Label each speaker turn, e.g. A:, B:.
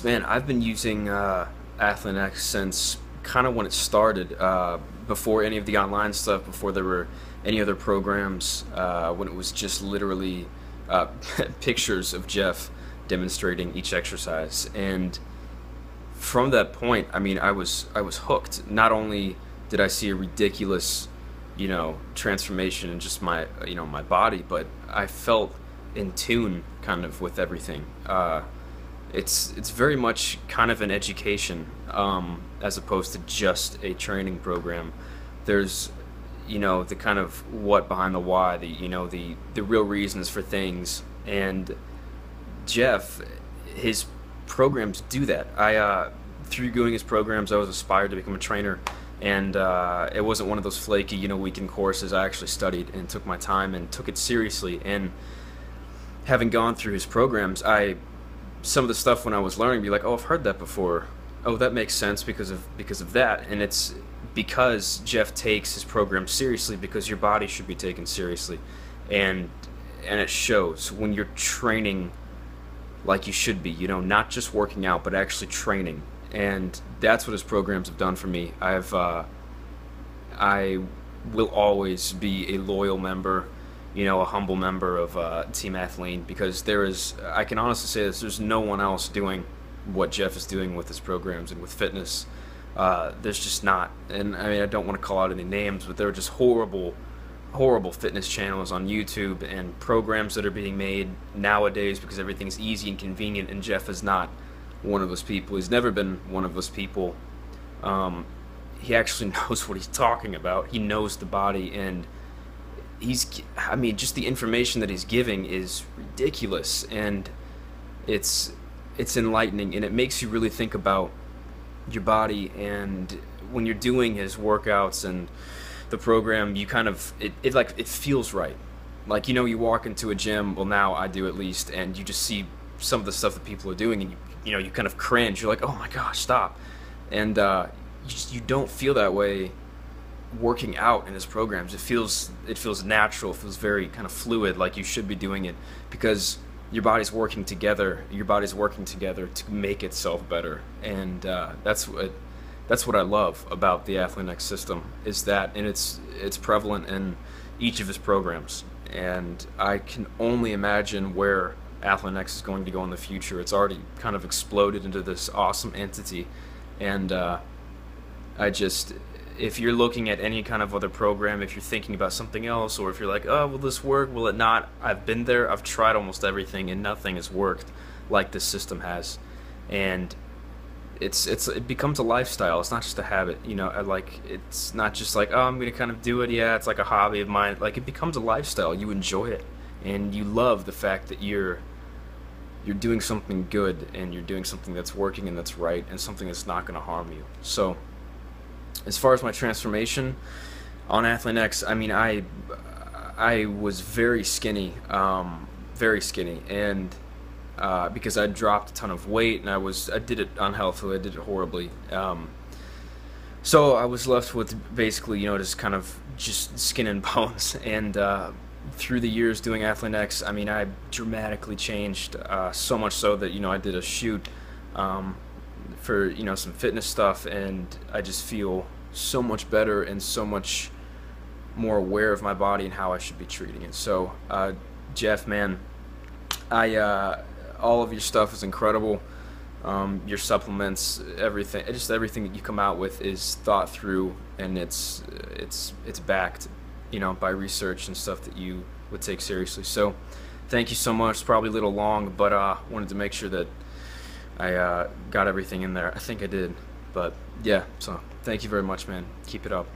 A: Man, I've been using ATHLEAN X since kind of when it started, before any of the online stuff, before there were any other programs, when it was just literally pictures of Jeff demonstrating each exercise. And from that point, I mean, I was hooked. Not only did I see a ridiculous, transformation in just my, my body, but I felt in tune kind of with everything. It's very much kind of an education, as opposed to just a training program. There's, the kind of what behind the why, the real reasons for things. And Jeff, his programs do that. Through doing his programs, I was inspired to become a trainer, and it wasn't one of those flaky, weekend courses. I actually studied and took my time and took it seriously. And having gone through his programs, some of the stuff when I was learning, be like, oh, I've heard that before. Oh, that makes sense because of that. And it's because Jeff takes his program seriously, because your body should be taken seriously, and it shows when you're training like you should be. Not just working out, but actually training. And that's what his programs have done for me. I will always be a loyal member, a humble member of Team ATHLEAN, because I can honestly say this, there's no one else doing what Jeff is doing with his programs and with fitness. There's just not. And I mean, I don't want to call out any names, but there are just horrible, horrible fitness channels on YouTube and programs that are being made nowadays because everything's easy and convenient, and Jeff is not one of those people. He's never been one of those people. He actually knows what he's talking about. He knows the body, and I mean, just the information that he's giving is ridiculous, and it's enlightening, and it makes you really think about your body. And when you're doing his workouts and the program, you kind of, it feels right. Like, you walk into a gym, well, now I do at least, and you just see some of the stuff that people are doing, and you kind of cringe. You're like, oh my gosh, stop. And you don't feel that way working out in his programs. It feels natural. It feels very kind of fluid, like you should be doing it, because your body's working together. Your body's working together to make itself better. And that's what I love about the ATHLEAN X system, is that, and it's prevalent in each of his programs. And I can only imagine where ATHLEAN X is going to go in the future. It's already kind of exploded into this awesome entity, and if you're looking at any kind of other program, if you're thinking about something else, or if you're like, oh, will this work, will it not? I've been there. I've tried almost everything, and nothing has worked like this system has. And it becomes a lifestyle. It's not just a habit. It's not just like, oh, I'm gonna kind of do it. Yeah, it's like a hobby of mine. Like, it becomes a lifestyle. You enjoy it, and you love the fact that you're doing something good, and you're doing something that's working and that's right, and something that's not going to harm you. So as far as my transformation on ATHLEAN X, I mean, I was very skinny, and because I dropped a ton of weight, and I did it unhealthily. I did it horribly. So I was left with basically, just kind of just skin and bones. And through the years doing ATHLEAN X, I mean, I dramatically changed, so much so that, I did a shoot for, some fitness stuff, and I just feel so much better and so much more aware of my body and how I should be treating it. So Jeff, man, all of your stuff is incredible. Your supplements, everything, just everything that you come out with is thought through, and it's backed, by research and stuff that you would take seriously. So thank you so much. It's probably a little long, but wanted to make sure that I got everything in there. I think I did, but yeah, so thank you very much, man. Keep it up.